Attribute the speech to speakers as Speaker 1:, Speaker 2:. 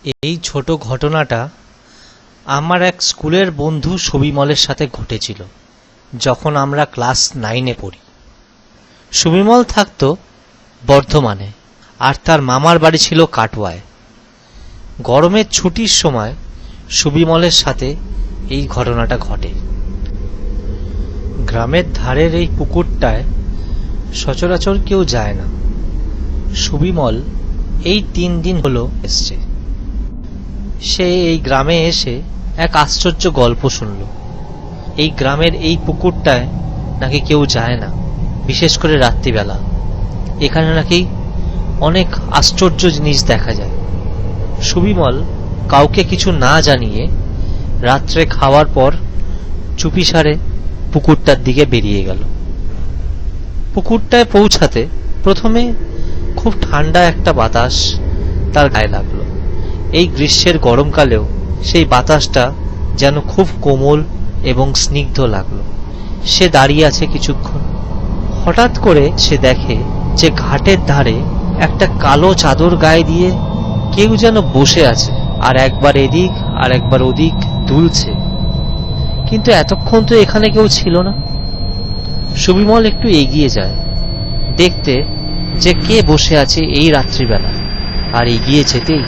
Speaker 1: এই ছোট ঘটনাটা আমার এক স্কুলের বন্ধু সুবিমলের সাথে ঘটেছিল যখন আমরা ক্লাস 9-এ পড়ি। সুবিমল থাকতো বর্ধমানে আর তার মামার বাড়ি ছিল কাটোয়ায়। গরমের ছুটির সময় সুবিমলের সাথে এই ঘটনাটা ঘটে। গ্রামের ধারের এই পুকুরটায় সচরাচর কেউ যায় না। সুবিমল এই 3 দিন হলো এসছে। সে এই গ্রামে এসে এক আশ্চর্য গল্প শুনল। এই গ্রামের এই পুকুরটায় নাকি কেউ যায় না, বিশেষ করে রাত্রিবেলা। এখানে নাকি অনেক আশ্চর্য জিনিস দেখা যায়। সুবিমল কাউকে কিছু না জানিয়ে রাত্রে খাওয়ার পর চুপিসারে পুকুরটার দিকে বেরিয়ে গেল। পুকুরটায় পৌঁছাতে প্রথমে খুব ঠান্ডা একটা বাতাস তার গায়ে লাগলো। এই গ্রীষ্মের গরমকালেও সেই বাতাসটা যেন খুব কোমল এবং স্নিগ্ধ লাগলো। সে দাঁড়িয়ে আছে কিছুক্ষণ। হঠাৎ করে সে দেখে যে ঘাটের ধারে একটা কালো চাদর গায়ে দিয়ে কেউ যেন বসে আছে, আর একবার এদিক আর একবার ওদিক দুলছে। কিন্তু এতক্ষণ তো এখানে কেউ ছিল না। সুবিমল একটু এগিয়ে যায় দেখতে যে কে বসে আছে এই রাত্রিবেলা, আর এগিয়ে যেতেই